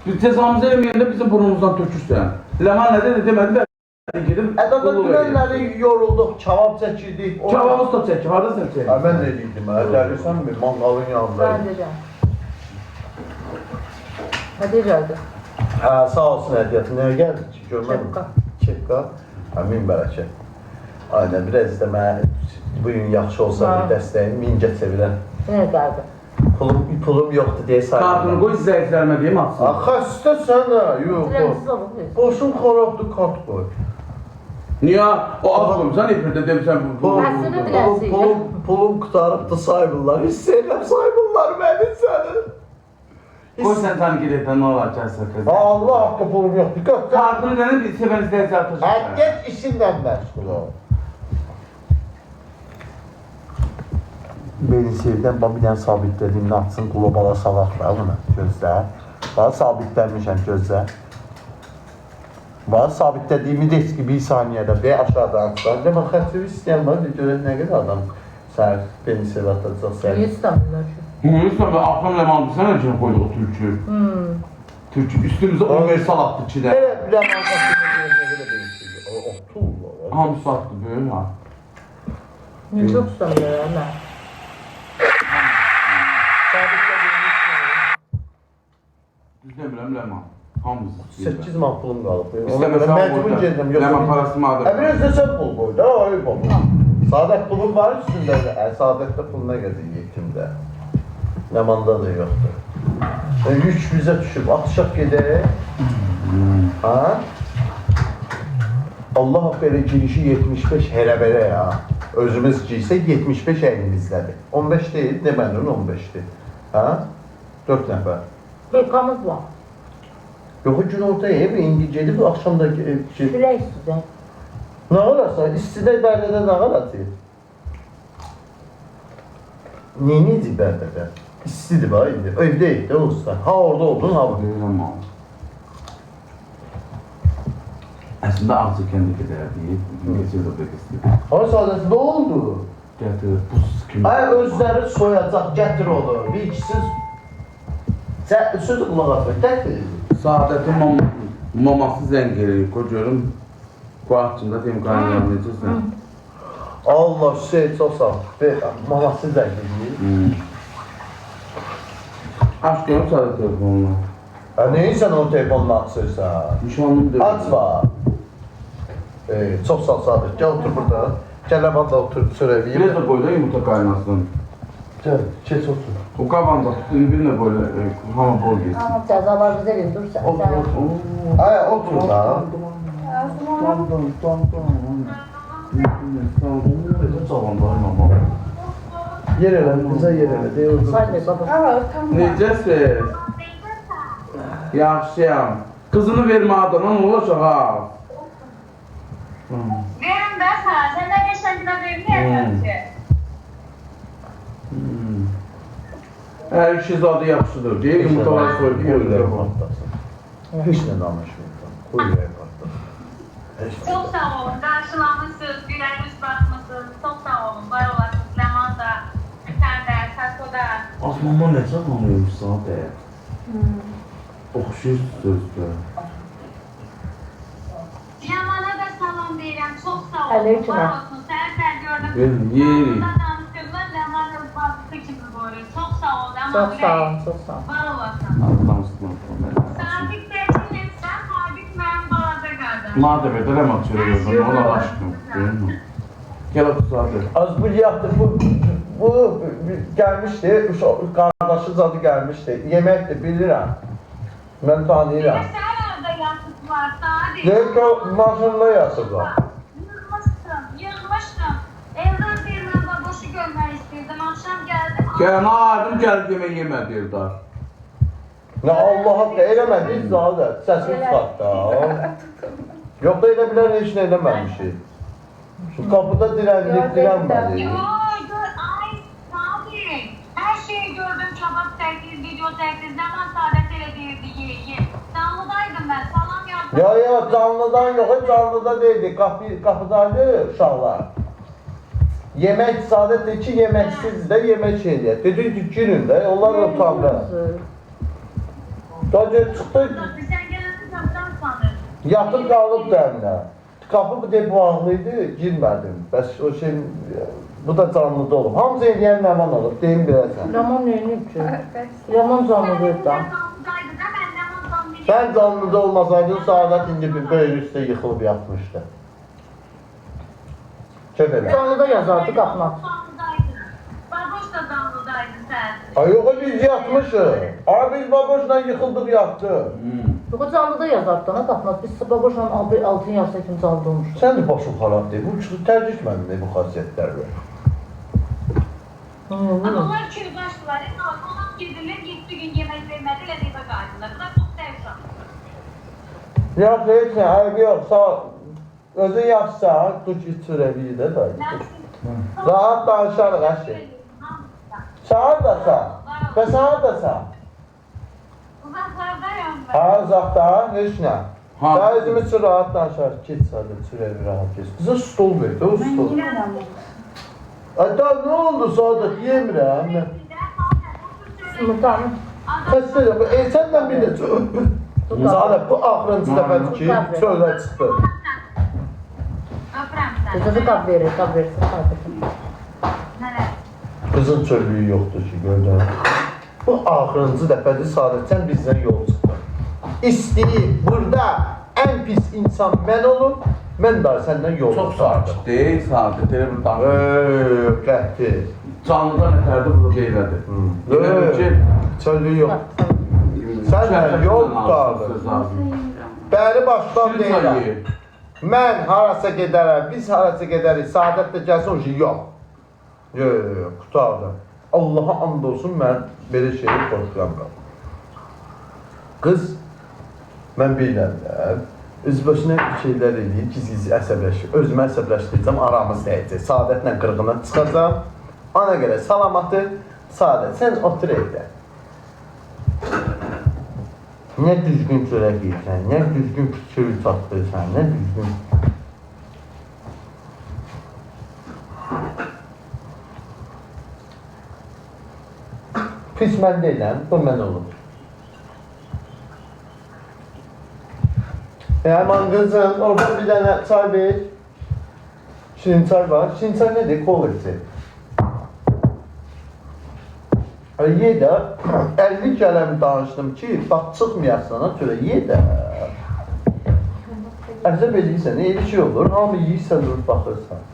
Biz cezamızı eleməyəndə bizim burnumuzdan tökürsən. Ləman nə dedi demədi də gedim. Ədada dünənləri yorulduq, kebab çəkirdik. Kebabımız da çəkir, harada sən çəkir? Mən də deyirdim, gəlirsən mi? Manqalın yanındayım. Ben de can. Hadi geldi. Sağ olsun hədiyyəti. Nəyə gəldi ki? Görmədim. Kepka. Kepka. Min bərəkət. Aynen, biraz da mən bugün yaxşı olsa bir dəstəyim, mingə çevirən. Ne geldi? Pulum yoxdur deyə sayılır. Kartını qoy zəiflərmə deyim atsın. Xəstəsən ha, yox. Trensiz olun biz. Boşun xarabdır, kart qoy. Niyə? O az qoymuşsan, efirdə demişsən bu. Aslında dilensin. Pulum qutarıbdır saymırlar. Hiss edirəm saymırlar məni səni. Qoy sən tanqid etən nə olar gəlsə qız. Allah haqqı pulum yoxdur. Götür. Kartını dənə bir sevən istəyəcək atacaq. Get işinlə məşğul ol. Beni sevdən, bir dənə sabitlədiyimdə atsın, qulobala salaq da bunu, gözlə. Bana sabitlənmişəm, gözlə. Bana sabitlədiyimi de ki, bir saniyədə, bir aşağıdan atsan. Mən xətri istəyən var, görək nə qədər adam səhər beni sev atacaq səhər. Niye İstanbul'da şu? Hüyüsün və Afram Ləmandı sən üçün qoydu o türkü. Türkü üstümüzə universal atdı ki də. Elə bir dənə atacaq, nə qədər beni o tul var. Hamısı atdı böyle ha. Ne çok sanıyor ama. Düz demirəm Ləman. Hamısı. 8 man pulum qalıb. İstəməsən Məcbur gedirəm. Ləman parası madəm. Biraz da sən pul qoy da, ayıb olmaz. Saadət pulum var üstündə. Saadətdə pul nə qədər yetimdə. Ləmanda da yoxdur. Yük bizə düşüb, atışaq gedək. Ha? Allah belə girişi 75 hələ-belə ya. Özümüz girsə 75 əynimizdədir. 15 deyil, demənin 15'dir. Ha? 4 nəfər. Hırkamız var. Yox, gün ortaya indi gedib, axşam da Şuraya isteyeceğim. nə olarsa, istidə Bərdədə nə olarsa? Neyinici Bərdədə? İstidir bax indi, evdəyik də olsa. Ha orada oldun, ha burada. Deyirəm abi. Əslində ağzı kəndi gedərdi. Geçir də bekəsdir. Ay Saadət, nə oldu? Gətir, buz kimi. Ay özləri soyacaq, gətir onu. Bir ikisiz sözü qulaq atmaq, gətir. Saadətin maması zəng gəlir. Qoy görüm. Qulaqçında deyim qaynayam necəsən? Allah Hüseyin çox sağ ol. Maması zəng edir. Aç görüm Saadət telefonuna. Neyin sən onun telefonunu açırsan? Nişanlım deyil. Açma. Çox sağ ol Saadət. Gəl otur burada. Gəl Ləman da otur, sörəviyim. Biraz da boyda yumurta qaynasın. Gəl, keç otur. O qabanca bir-birinə böyle hamı bol geçsin. Ama cezalar bize verin, dur sen. Otur, otur. Ay, otur da. Yer elə, bizə yer elə. Deyir, Say Bey baba. Necəsiz? Yaxşıyam. Kızını vermə adama nə olacaq ha? Verin ben sana. Sen de geçen gün vermeyemiyorum ki. Hər işi zadı yaxşıdır. Deyir, yumurtaları soydu, yolları var. Heç nə danışmıyorsan. Qoy ürəyə partlasın. Çok sağ olun. Karşılamışsınız. Güleriniz bakmışsınız. Çok sağ olun. Var olasınız. Leman'da, sen de, Sako'da. Asmama necə anlıyormuş zadə? Oxşuyur sözdür. Leman'a da salam deyirəm. Çok sağ olun. Aleyküm. Var olsun. Sen gördüm. Verin, yeyin. Leman'dan danışıyorlar. Leman'ın bazısı gibi böyle. Çok sağ olun. Ama Çok sağ olun, çok sağ olun. Var olasın. Danışdım. Sabit seçilim. Sen sabit ben balada geldim. Madem edərəm açıyor gördüm, ona aşkım. Gəl otur zadə. Az bu yaptı, bu gelmişti, kardeşi zadı gelmişti. Yemekti, bilirəm. Ben tanıyıram. Bir de sen orada yastık var. Sadece. Deyir ki, maşında yatıb var. Yığmışdım. Evden birine baboşu görmek istedim. Akşam geldim. Gələn adım gəlib yemək yemə deyir da. Ne Allah haqqı eləmədik zadı, səsini çıxart da. Yox da elə bilən heç nə eləməmişik. Şu kapıda direnmədik. Yo, dur, ay, Sabi. Her şeyi gördüm. Çabuk çektiğiniz, video çektiğiniz zaman Saadet ele değildi, ye. Canlıdaydım ben, salam yaptım. Ya canlıdan yox, canlıda deyildi, kapıdaydı uşaqlar. Yemək sadəcə ki, yeməksiz də yemək eləyək. Dedik günün də, onlar da utandı. Sadece çıxdı, Sen gelirsin kaptan sanır. yatıb qalıb dərinə. Qapı bu deyə bağlıydı, girmədim. Bəs o şey, bu da canlıda olub. Hamısı eləyən Ləman olub, deyim biləsən. Ləman neyini ki? Ləman canlıdır da. Canlıdaydı da ben Ləman sanmıyorum. Sən canlıda olmasaydın, Saadət indi bir böyük üstə yıxılıb yatmışdı. Çöp elə. Canlıda yazardı qapını aç. Canlıdaydı. Baboş da canlıdaydı sen. Ay yox, biz yatmışıq. Ay biz baboşla yıxıldıq, yatdıq. Yox, canlıda yazardı da qapını aç. Biz baboşla altın yazsa kim canlıda olmuşdu. Sən də başın xarab deyil. Bu çıxı tərcih mənimlə bu xasiyyətlərlə. Ama onlar kürbaştılar. Ona girdiler 7 gün yemek vermedi. Elə deyibə qaydılar. Bu da çok sevşan. Yox, heç nə, ayıb yox, sağ ol. Özün yaxşısan, dur ki, çörəliyi də dayı. Rahat danışarıq, hər şey. Sağır da sağ. Və sağır da sağ. Uzaklardayım ben. Ha, uzaqda, heç nə. Ha. Daha özümüz üçün rahat danışarıq. Geç sadə, çörəli rahat geç. Qıza stol ver də, o stol. Ay, da nə oldu Saadət, yemirəm. Sımırtanı. Xəstəyəm, səndən bir də Saadət, bu axırıncı dəfədir ki, çölə çıxdı. Öpürəm səni. Qızı qab verir, qab versin. Nələr? Qızın çöllüyü yoxdur ki, gördün. Bu axırıncı dəfədir Saadət, sən bizdən yol çıxdın. İstəyib, burada ən pis insan mən olub, mən də səndən yol Çok çıxardım. sakit değil, sadet. Elə bir damla. Qəhti. Canlıdan ötərdi, bu da deylədi. Elə bir ki, Çöllüyü yox. Sən yol tutardın. Bəri başdan deyirəm. Mən harasa gedərəm, biz harasa gedərik, Saadət də gəlsin o şey yox. Yox, qutardım. Allaha and olsun, mən belə şeyi qorxuram. Qız, mən bilirəm də, özbaşına şeylər eləyir, giz-giz əsəbləşir. Özümə əsəbləşdirəcəm, aramız dəyəcək. Saadətlə qırğına çıxacam. Ona görə salamatı, Saadət, sən otur evdə. Nə düzgün çörək yiyirsən, nə düzgün püskürü çatdırırsan, nə düzgün... Pis mən deyiləm, bu mən olub. Aman qızım, orada bir dənə çay ver. Şirin çay var. Şirin çay nədir? Kola-çay. Ye də, 50 kələm danışdım ki, bax çıxmayasana çörə, ye də. Əzəb edirsən, elə şey olur, hamı yiyirsən, durub baxırsan.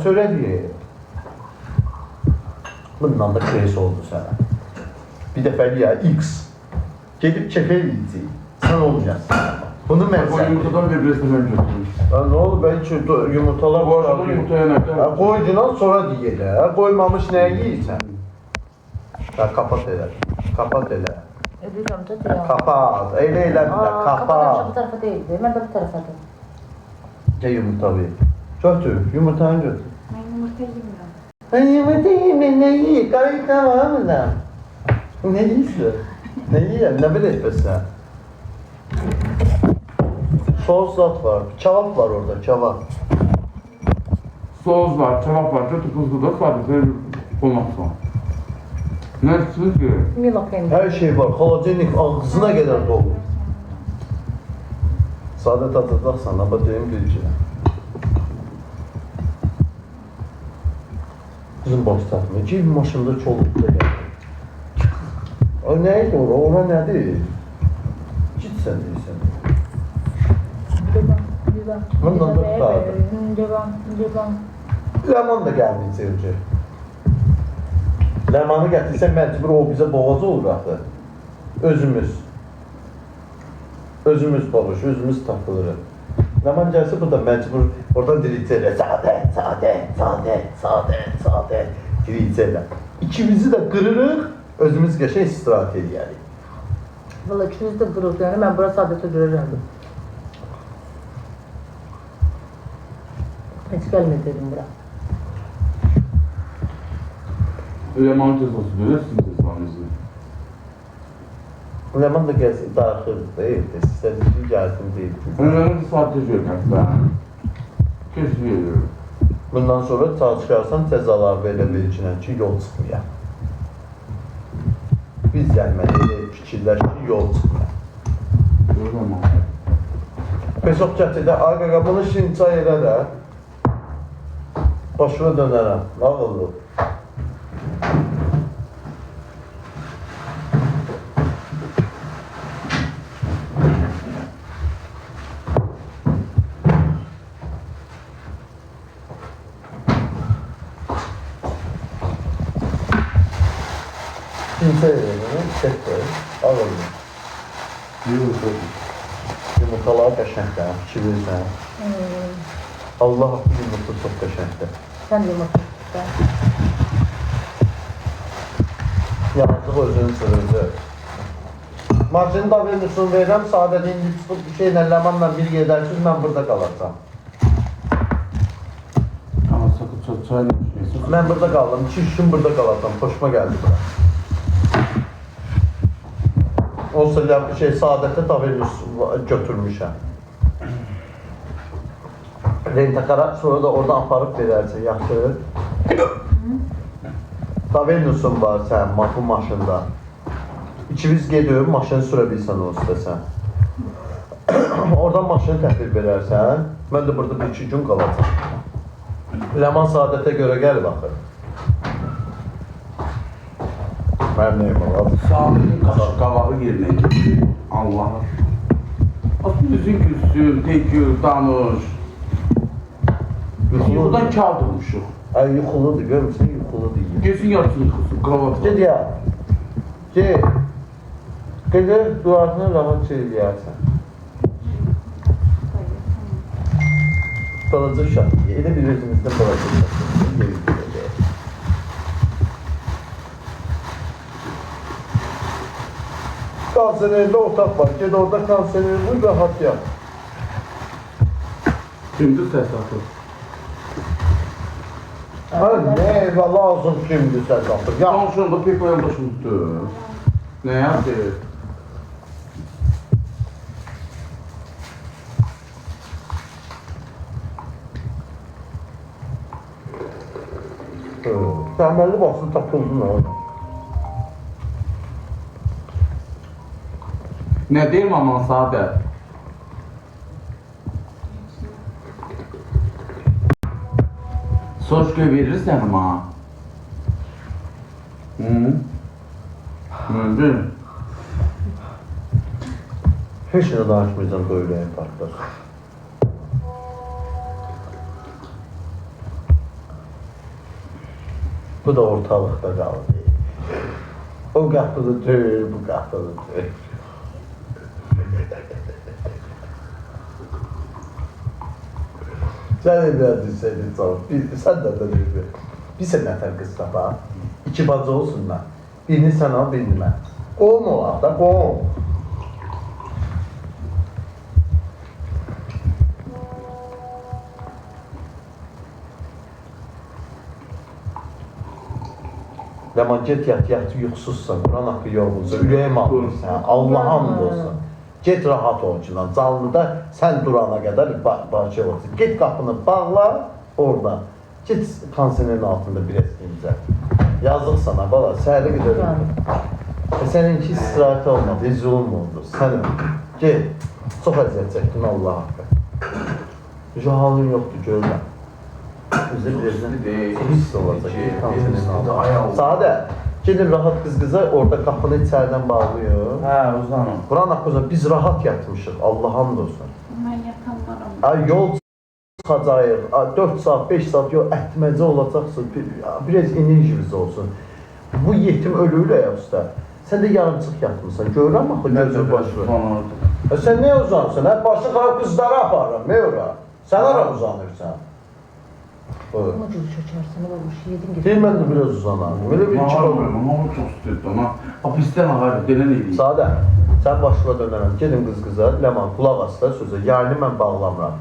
Çörə deyə. Bundan da kres oldu sənə. Bir dəfəli ya, X. Gedib kefə eləyəcək, sən olmayasın. Bunu mən o sən. yumurtadan bir resmen götürmüş. Ne oldu, belki yumurtalar Bu arada yumurtaya ne? Qoyucudan sonra deyirlər, qoymamış nəyə yiyirsən? Kapat elə, kapat elə. Edirəm də deyəm. Kapat, elə eləmirlər, Kapat kapat. bu tərəfə deyildi, mən də bu tərəfədim. Nə yumurta ver? Götür, yumurtanı götür. Ben yumurta yemiyorum. Ben yumurta yiyeyim, ne yiyeyim? Karayı tamam mı lan? Ne yiyorsun? Ne yiyeyim, ne bilirsən? Sos zat var, kebap var orada, kebap. Sos var, kebap var, kötü kuzlu da sadece olmazsa. Ne istiyorsun ki? Mila peynir. Her şey var, kolajenik ağzına kadar dolu. Saadet atacaksan ama deyim bir şey. Kızım boş takmıyor. Cib maşında çolukta geldi. O neydi ora? Ora nedir? Git sen deyirsən. Bundan da tutardı. Ləman da gəlməyəcək öncə. Ləmanı gətirsən məcbur o bizə boğazı olur axı. Özümüz boğuş, özümüz takılırıq. Ləman gəlsə bu da məcbur oradan diriləcək. Sadət. Diriləcəklər. İkimizi də qırırıq, özümüz qəşəng istirahət edərik. Valla ikiniz də qırıq, yəni mən bura sadətə görürəm. Heç gəlməyəcəkdim bura. Leman tez olsun, görürsün tezmanınızı. Ləman da gəlsin, daxildir, evdə, istədik ki, gəlsin deyil. Onların sadece görmək ben. Keşke geliyorum. Bundan sonra çalışarsan cəzalar verə biləcəksən ki, yol çıxmayaq. Biz gəlməliyik, fikirləşir, yol çıxır. Görürəm ha. Pesok gətirdə, ay qaqa, bunu şimdi çay elə də. Başına dönərəm, ağıllı. Kimsə elə, çəkdir, ağıllı. Yox, Yumurtalar qəşəngdir, fikirlirsən. Allah haqqı yumurta çox qəşəngdir. Sən yumurta. Yazıq özünü sürücü. Maşını da vermişsin verirəm, sadəcə indi çıxıb bir şeylə, Ləmanla bir gedərsiniz, mən burada qalacam. amma sakın çok çayla içmiyorsun. Mən burada qaldım, 2-3 gün burada qalacam, xoşuma gəldi bura. Olsa bir şey, Saadətə Tavernius götürmüşəm. Rentakara sonra da oradan aparıb verərsən, yaxşı. Taverniusun var sən, bu maşında. İkimiz gediyor, maşını sürə bilsən o istəsən. Oradan maşını təhvil verərsən, mən də burada 1-2 gün qalacam. Ləman Saadətə görə gəl baxır. Mənim neyim olar? Sağlığın kaşı kavağı yerine gitti. Allah'ım. Aslında yüzün gülsün, tekür, danış. Yuxudan kağıt olmuşuq. Ay yuxuludur, görmürsən, yuxuludur. Gözün yarısını yıxılsın, kravat Ged var. ya. Ged. Gedir, duasını rahat eləyərsən. Balaca uşaq. Elə bir özümüzdən balaca uşaq. Kansenerli otaq var. Ged orada kansenerli rahat yap. Şimdi ses atır. Ha ne lazım şimdi sen atır. Ya Tanışında pek koyan başımızdı. Ne yaptı? Təməlli basın tapıldın orada. Ne diyeyim aman Saadet? Soşka verirsen ama. Hı? Öldü. Heç nə danışmayacam da ürəyim partlar. Bu da ortalıqda qaldı. O qapıda tür, bu qapıda tür. Sən evlərdin səni çox. Sən də deyirdi. Bir sən nəfər qız tapa. 2 bacı olsunlar. Birini sən al, birini mən. Qoğum olaq da, qoğum. Ləman get yat, yuxusuzsan, Quran haqqı yorğunsa, ürəyim ağrıyırsan, Allah hamd olsun. Get rahat ol ki lan, canlıda sən durana qədər bahçe olsun. Get qapını bağla, orada. Get kanserin altında bir eskinizə. Yazıq sana, bala, səhəri qədər. Səninki istirahət olmadı, zulm oldu, sən öldün. Get, çox əziyyət çəkdin Allah haqqı. Şu halın yoxdur, görürəm. Bizdə birazdan hiss olacaq, kanserin altında. Sadə, gedin rahat qız-qıza, orada qapını içərdən bağlıyor. Hə, uzanım. Quran haqqında biz rahat yatmışıq, Allah hamd olsun. Mən yatanmaram. Yol çıxacağıq, 4 saat, 5 saat yol ətməcə olacaqsın, biraz enerjimiz olsun. Bu yetim ölüylə ya usta. Sən də yarımçıq yatmışsan, görürəm axı gözün başı. Sən niyə uzanırsan? Başı xarab qızları aparıram, ne ora? Sən ara uzanırsan? Ama cüz çöçersin, olmuş, yedin gibi. Deyil, mən də biraz uzanarım. Öyle bir iki Mağarım, ama çok sütürdü ama. Hapisten ağır, delen edeyim. Sadə, sən başına dönərəm, gedin qız-qıza, Ləman, qulaq asla sözə, yarını mən bağlamıram.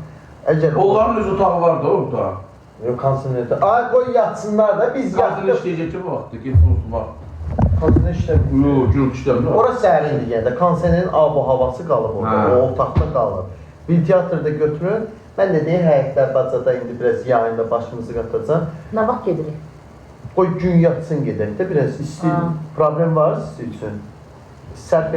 Əgər... Onların öz otağı var da orada. Yox, konsinerdə. Ay, qoy yatsınlar da, biz Kadın yatdıq. işleyecek ki bu vaxtı, geçsin olsun bak. Konsiner işləmir. Yok, gürültü işlemiyor. Ora sərindir yenə də, konsinerin ab-havası qalıb orada, Hə. o otaqda qalıb. Bir teatrda götürün, mən də deyim, həyətlər, bacada indi biraz yayında başımızı qatacaq. Ne vaxt gedirik? Qoy gün yatsın gedək də, biraz isti, Ha. problem var sizin üçün. Səhv